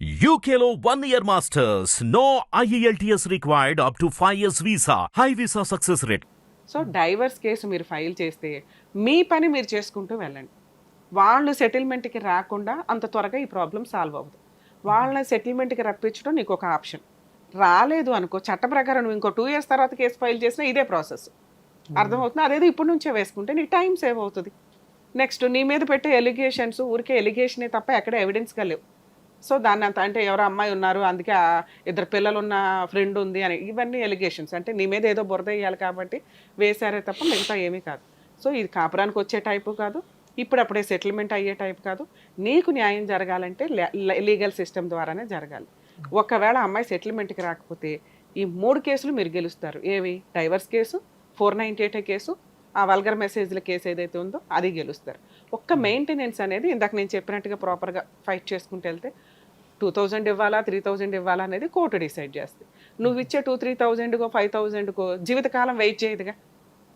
UKLO 1 year masters. No IELTS required up to 5 years visa. High visa success rate. So divorce case మీరు file చేస్తే మీ పని మీరు చేసుకుంటూ వెళ్ళండి. వాళ్ళు సెటిల్మెంట్కి రాకుండా అంత త్వరగా ఈ ప్రాబ్లం సాల్వ్ అవ్వదు. వాళ్ళ సెటిల్మెంట్కి రప్పించడం నీకు ఒక ఆప్షన్. రాలేదు అనుకో, చట్ట ప్రకారం నువ్వు ఇంకో 2 years తర్వాత కేసు ఫైల్ చేసినా ఇదే ప్రాసెస్. అర్థమవుతుంది. అదేదో ఇప్పటి నుంచే వేసుకుంటే నీ టైం సేవ్ అవుతుంది. నెక్స్ట్ నీ మీద పెట్టే ఎలిగేషన్స్ ఊరికే ఎలిగేషనే తప్ప ఎక్కడ ఎవిడెన్స్గా లేవు. సో దాన్ని అంత అంటే ఎవరో అమ్మాయి ఉన్నారు, అందుకే 2 పిల్లలు ఉన్న ఫ్రెండ్ ఉంది అని, ఇవన్నీ ఎలిగేషన్స్. అంటే నీ మీద ఏదో బురద వేయాలి కాబట్టి వేశారే తప్ప మిగతా ఏమీ కాదు. సో ఇది కాపురానికి వచ్చే టైపు కాదు, ఇప్పుడప్పుడే సెటిల్మెంట్ అయ్యే టైప్ కాదు. నీకు న్యాయం జరగాలంటే లీగల్ సిస్టమ్ ద్వారానే జరగాలి. ఒకవేళ అమ్మాయి సెటిల్మెంట్కి రాకపోతే ఈ 3 కేసులు మీరు గెలుస్తారు. ఏవి? డైవర్స్ కేసు, 498 కేసు, ఆ వల్గర్ మెసేజ్ల కేసు ఏదైతే ఉందో అది గెలుస్తారు. ఒక్క మెయింటెనెన్స్ అనేది ఇందాక నేను చెప్పినట్టుగా ప్రాపర్గా ఫైట్ చేసుకుంటూ వెళ్తే 2000 ఇవ్వాలా 3000 ఇవ్వాలా అనేది కోర్టు డిసైడ్ చేస్తుంది. నువ్వు ఇచ్చే 2-3,000కో 5,000కో జీవితకాలం వెయిట్ చేయదుగా.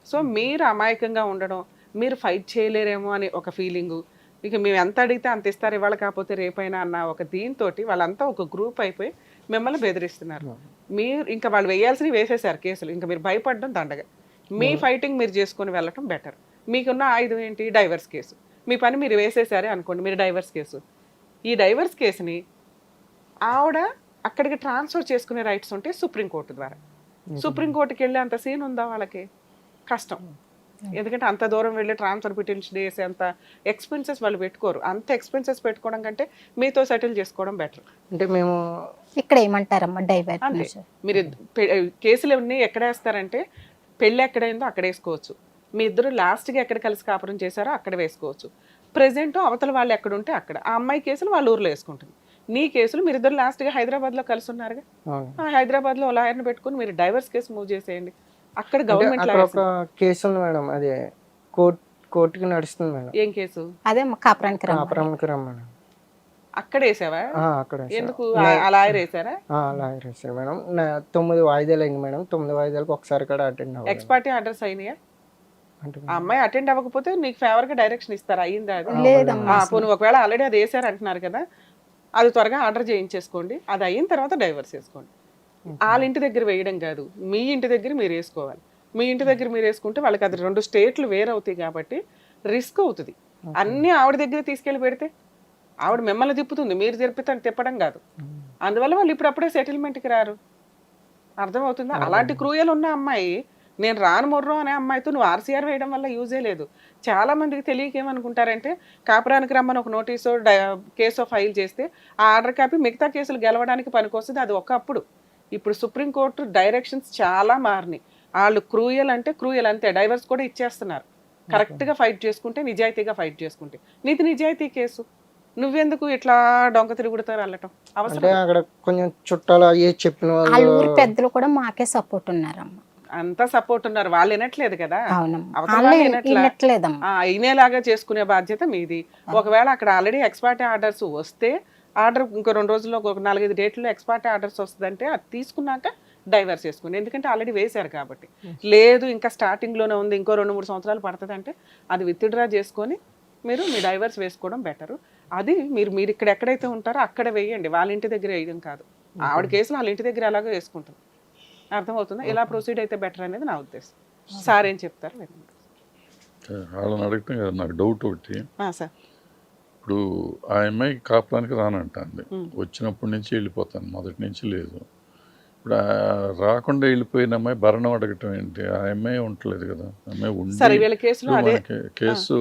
సో మీరు అమాయకంగా ఉండడం, మీరు ఫైట్ చేయలేరేమో అని ఒక ఫీలింగు, ఇక మేము ఎంత అడిగితే అంత ఇస్తారు ఇవాళ కాకపోతే రేపైనా అన్న ఒక దీంతో వాళ్ళంతా ఒక గ్రూప్ అయిపోయి మిమ్మల్ని బెదిరిస్తున్నారు. మీరు ఇంకా వాళ్ళు వేయాల్సినవి వేసేసారు కేసులు, ఇంకా మీరు భయపడడం దండగా. మీ ఫైటింగ్ మీరు చేసుకొని వెళ్ళటం బెటర్. మీకున్న ఆయుధం ఏంటి? Divorce case. మీ పని మీరు వేసేసారే అనుకోండి, మీరు డైవర్స్ కేసు. ఈ డైవర్స్ కేసుని ఆవిడ అక్కడికి ట్రాన్స్ఫర్ చేసుకునే రైట్స్ ఉంటే సుప్రీంకోర్టు ద్వారా. సుప్రీంకోర్టుకి వెళ్ళే అంత సీన్ ఉందా వాళ్ళకి? కష్టం. ఎందుకంటే అంత దూరం వెళ్ళి ట్రాన్స్ఫర్ పిటిషన్ చేసి అంత ఎక్స్పెన్సెస్ వాళ్ళు పెట్టుకోరు. అంత ఎక్స్పెన్సెస్ పెట్టుకోవడం కంటే మీతో సెటిల్ చేసుకోవడం బెటర్. అంటే మేము ఇక్కడ ఏమంటారమ్మా అంతే. డైవర్స్? మీరు కేసులు అన్నీ ఎక్కడ వేస్తారంటే పెళ్ళి ఎక్కడైందో అక్కడ వేసుకోవచ్చు. మీ ఇద్దరు లాస్ట్గా ఎక్కడ కలిసి కాపురం చేశారో అక్కడ వేసుకోవచ్చు. ప్రెజెంట్ అవతల వాళ్ళు ఎక్కడ ఉంటే అక్కడ. ఆ అమ్మాయి కేసులు వాళ్ళ ఊర్లో వేసుకుంటుంది. నీ కేసులు మీరు ఇద్దరు లాస్ట్గా హైదరాబాద్లో కలిసి ఉన్నారుగా, ఆ హైదరాబాద్లో లాయర్ని పెట్టుకుని మీరు డైవర్స్ కేసు మూవ్ చేసేయండి. అక్కడ గవర్నమెంట్ ఒక కేసు ఉంది మేడం, అది కోర్టుకి నడుస్తుంది మేడం. ఏం కేసు? అదే కాపురానికి కాపురానికి మేడం. అక్కడ వేసావా? అక్కడ ఎందుకు ఆ లాయర్ వేసారా? లాయర్ వేసారు మేడం. 9 వాయిదాలు అయింది మేడం. 9 వాయిదాలకు ఒకసారి కూడా అటెండ్ అవ్వాలి. ఎక్స్పార్టీ ఆర్డర్స్ అయినాయా? అంటే ఆ అమ్మాయి అటెండ్ అవ్వకపోతే నీకు ఫేవర్ గా డైరెక్షన్ ఇస్తారు. అయ్యిందా అది? లేదమ్మా. పోనీ ఒకవేళ ఆల్రెడీ అది వేసారు అంటున్నారు కదా, అది త్వరగా ఆర్డర్ చేయించేసుకోండి. అది అయిన తర్వాత డైవర్స్ వేసుకోండి. వాళ్ళ ఇంటి దగ్గర వేయడం కాదు, మీ ఇంటి దగ్గర మీరు వేసుకోవాలి. మీ ఇంటి దగ్గర మీరు వేసుకుంటే వాళ్ళకి అది 2 స్టేట్లు వేరవుతాయి కాబట్టి రిస్క్ అవుతుంది. అన్నీ ఆవిడ దగ్గర తీసుకెళ్ళి పెడితే ఆవిడ మిమ్మల్ని తిప్పుతుంది, మీరు తిప్పడం కాదు. అందువల్ల వాళ్ళు ఇప్పుడప్పుడే సెటిల్మెంట్కి రారు. అర్థమవుతుందా? అలాంటి క్రూయల్ ఉన్న అమ్మాయి, నేను రాను మొర్రో అనే అమ్మాయితో నువ్వు ఆర్సీఆర్ వేయడం వల్ల యూజే లేదు. చాలా మందికి తెలియక ఏమనుకుంటారంటే కాపురానికి రమ్మని ఒక నోటీసో కేసో ఫైల్ చేస్తే ఆ ఆర్డర్ కాపీ మిగతా కేసులు గెలవడానికి పనికొస్తుంది. అది ఒకప్పుడు. ఇప్పుడు సుప్రీంకోర్టు డైరెక్షన్స్ చాలా మారినాయి. వాళ్ళు క్రూయల్ అంటే క్రూయల్ అంతే. డైవర్స్ కూడా ఇచ్చేస్తున్నారు. కరెక్ట్గా ఫైట్ చేసుకుంటే, నిజాయితీగా ఫైట్ చేసుకుంటే. నీది నిజాయితీ కేసు, నువ్వెందుకు ఇట్లా డొంక తిరుగుతారు వెళ్ళటం అవసరం? అక్కడ కొంచెం చుట్టాలు అయ్యే చెప్పిన వాళ్ళ ఊరు పెద్దలు కూడా మాకే సపోర్ట్ ఉన్నారమ్మా. అంతా సపోర్ట్ ఉన్నారు. వాళ్ళు వినట్లేదు కదా, వినేలాగా చేసుకునే బాధ్యత మీది. ఒకవేళ అక్కడ ఆల్రెడీ ఎక్స్పార్టీ ఆర్డర్స్ వస్తే, ఆర్డర్ ఇంకో 2 రోజుల్లో ఒక 4-5 డేట్లో ఎక్స్పార్టీ ఆర్డర్స్ వస్తుందంటే అది తీసుకున్నాక డైవర్స్ చేసుకోండి. ఎందుకంటే ఆల్రెడీ వేశారు కాబట్టి. లేదు ఇంకా స్టార్టింగ్లోనే ఉంది, ఇంకో 2-3 సంవత్సరాలు పడుతుంది అంటే అది విత్డ్రా చేసుకొని మీరు మీ డైవర్స్ వేసుకోవడం బెటరు. అది మీరు ఇక్కడ ఎక్కడైతే ఉంటారో అక్కడ వేయండి, వాళ్ళ ఇంటి దగ్గర వేయడం కాదు. ఆవిడ కేసులు వాళ్ళ ఇంటి దగ్గర అలాగే వేసుకుంటారు. అర్థమవుతుందా? ఇలా ప్రొసీడ్ అయితే బెటర్ అనేది నా ఉద్దేశం. సార్ ఏం చెప్తారు? వాళ్ళని అడగటం కదా నాకు డౌట్ ఒకటి. సార్, ఇప్పుడు ఆ అమ్మాయి కాపురానికి రానంటుంది, వచ్చినప్పటి నుంచి వెళ్ళిపోతాను, మొదటి నుంచి లేదు. ఇప్పుడు రాకుండా వెళ్ళిపోయిన అమ్మాయి భరణం అడగటం ఏంటి? ఆ అమ్మాయి ఉండలేదు కదా. అమ్మాయి ఉండి కేసు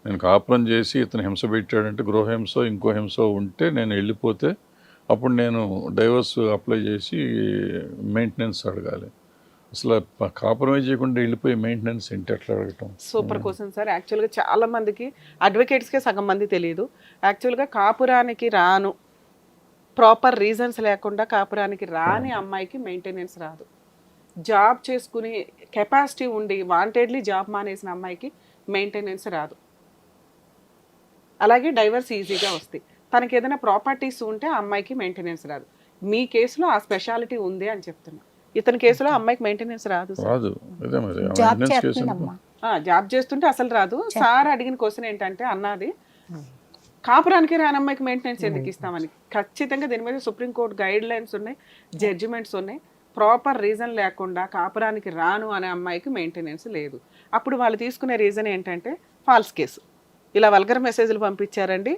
నేను కాపురం చేసి ఇతను హింస పెట్టాడంటే గృహహింస ఇంకో హింస ఉంటే నేను వెళ్ళిపోతే అప్పుడు నేను డైవర్స్ అప్లై చేసి మెయింటెనెన్స్ అడగాలి. అసలు కాపురమే చేయకుండా వెళ్ళిపోయి మెయింటెనెన్స్ ఏంటి ఎట్లా అడగటం? Super question sir. యాక్చువల్గా చాలా మందికి, అడ్వకేట్స్కే సగం మంది తెలియదు. యాక్చువల్గా కాపురానికి రాను, ప్రాపర్ రీజన్స్ లేకుండా కాపురానికి రాని అమ్మాయికి మెయింటెనెన్స్ రాదు. జాబ్ చేసుకుని కెపాసిటీ ఉండి వాంటెడ్లీ జాబ్ మానేసిన అమ్మాయికి మెయింటెనెన్స్ రాదు. అలాగే డైవర్స్ ఈజీగా వస్తాయి. తనకి ఏదైనా ప్రాపర్టీస్ ఉంటే ఆ అమ్మాయికి మెయింటెనెన్స్ రాదు. మీ కేసులో ఆ స్పెషాలిటీ ఉంది అని చెప్తున్నా. ఇతని కేసులో అమ్మాయికి మెయింటెనెన్స్ రాదు. జాబ్ చేస్తుంటే అసలు రాదు. సార్ అడిగిన క్వశ్చన్ ఏంటంటే, అన్నది కాపురానికి రాని అమ్మాయికి మెయింటెనెన్స్ ఎందుకు ఇస్తామని ఖచ్చితంగా దీని మీద సుప్రీంకోర్టు గైడ్ లైన్స్ ఉన్నాయి, జడ్జిమెంట్స్ ఉన్నాయి. ప్రాపర్ రీజన్ లేకుండా కాపురానికి రాను అనే అమ్మాయికి మెయింటెనెన్స్ లేదు. అప్పుడు వాళ్ళు తీసుకునే రీజన్ ఏంటంటే ఫాల్స్ కేసు, ఇలా వల్గర్ మెసేజ్లు పంపించారండి,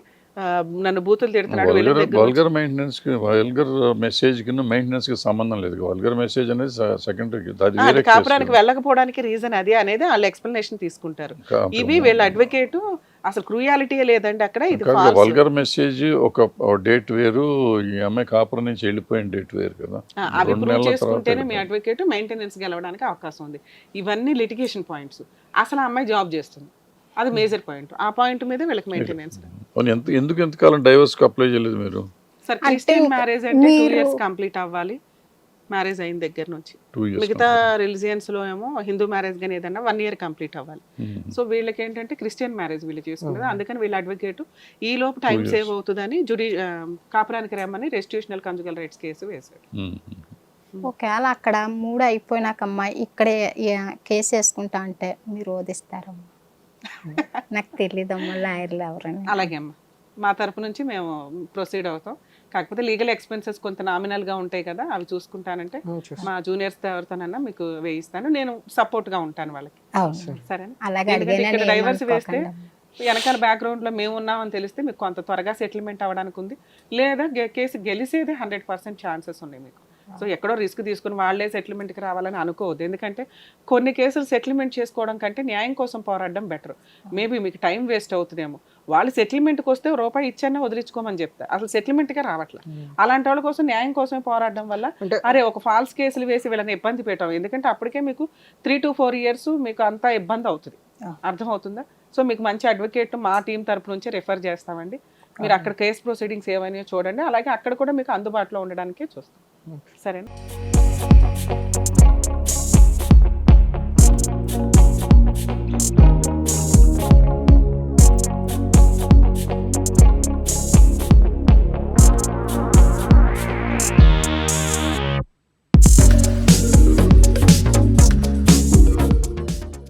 నన్ను బూతులు తిడుతున్నాడు, వీళ్ళ దగ్గర వల్గర్ మెయింటెనెన్స్ కి వల్గర్ మెసేజ్ కి మెయింటెనెన్స్ కి సంబంధం లేదు. వల్గర్ మెసేజ్ అనేది సెకండరీ, అది వేరే కాపురానికి వెళ్ళకపోవడానికి రీజన్ అది అనేది వాళ్ళు ఎక్స్ప్లెనేషన్ తీసుకుంటారు. ఇవి వీళ్ళ అడ్వకేట్ అసలు క్రూయాలిటీ లేదండి అక్కడ, ఇది false. వల్గర్ మెసేజ్ ఒక డేట్ వేరు, ఈ అమ్మాయి కాపురం నుంచి వెళ్ళిపోయిన డేట్ వేరు కదా. అవి 2 ప్రూవ్ నెలల చేసుకుంటేనే మీ తర్వాత అడ్వకేట్ మెయింటెనెన్స్ గెలవడానికి అవకాశం ఉంది. ఇవన్నీ లిటిగేషన్ పాయింట్స్. అసలు ఆ అమ్మాయి జాబ్ చేస్తుంది, అది మేజర్ పాయింట్. ఆ పాయింట్ మీద వీళ్ళకి మెయింటెనెన్స్. ఎందుకు ఎంతకాలం డైవర్స్ కి అప్లై చేయలేదు మీరు? సార్ క్రిస్టియన్ మ్యారేజ్ అంటే 2 years కంప్లీట్ అవ్వాలి మ్యారేజ్ అయిన దగ్గర నుంచి. 2 years మిగతా రిలీజియన్స్ లో ఏమో హిందూ మ్యారేజ్ కానీ ఏదన్నా 1 year కంప్లీట్ అవ్వాలి. సో వీళ్ళకి ఏంటంటే క్రిస్టియన్ మ్యారేజ్ వీళ్ళు చేసుకున్నారు, అందుకని వీళ్ళ అడ్వకేట్ ఈ లోపు టైం సేవ్ అవుతుందని కాపురానికి రమ్మని రెస్టిట్యూషనల్ కంజుగల్ రైట్స్ కేసు వేశాడు. ఒకవేళ అక్కడ 3 అయిపోయినాకమ్మా ఇక్కడే కేసు వేసుకుంటా అంటే మీరు ఓదిస్తారమ్మా? నాకు తెలియదమ్మా లాయర్లు ఎవరని. అలాగే అమ్మా, మా తరపు నుంచి మేము ప్రొసీడ్ అవుతాం. కాకపోతే లీగల్ ఎక్స్పెన్సెస్ కొంత నామినల్ గా ఉంటాయి కదా, అవి చూసుకుంటానంటే మా జూనియర్స్ ఎవరితోనన్నా మీకు వేయిస్తాను, నేను సపోర్ట్ గా ఉంటాను వాళ్ళకి. అవును, సరేనా? అలాగే ఎందుకంటే ఇక్కడ అడిగానని డైవర్స్ వేస్తే ఏమనుకోకండి. వెనకాల బ్యాక్గ్రౌండ్ లో మేము ఉన్నామని తెలిస్తే మీకు కొంత త్వరగా సెటిల్మెంట్ అవ్వడానికి ఉంది, లేదా కేసు గెలిసేది 100% ఛాన్సెస్ ఉన్నాయి మీకు. సో ఎక్కడో రిస్క్ తీసుకుని వాళ్ళే సెటిల్మెంట్కి రావాలని అనుకోవద్దు. ఎందుకంటే కొన్ని కేసులు సెటిల్మెంట్ చేసుకోవడం కంటే న్యాయం కోసం పోరాడడం బెటర్. మేబీ మీకు టైం వేస్ట్ అవుతుందేమో. వాళ్ళు సెటిల్మెంట్కి వస్తే రూపాయి ఇచ్చన్నా వదిలించుకోమని చెప్తారు, అసలు సెటిల్మెంట్కే రావట్లేదు. అలాంటి వాళ్ళ కోసం న్యాయం కోసమే పోరాడడం వల్ల అరే ఒక ఫాల్స్ కేసులు వేసి వీళ్ళని ఇబ్బంది పెట్టాం, ఎందుకంటే అప్పటికే మీకు 3 to 4 years మీకు అంతా ఇబ్బంది అవుతుంది. అర్థమవుతుందా? సో మీకు మంచి అడ్వకేట్ మా టీం తరపు నుంచి రెఫర్ చేస్తామండి. మీరు అక్కడ కేసు ప్రొసీడింగ్స్ ఏమైనా చూడండి, అలాగే అక్కడ కూడా మీకు అందుబాటులో ఉండడానికే చూస్తాం. సరేనా?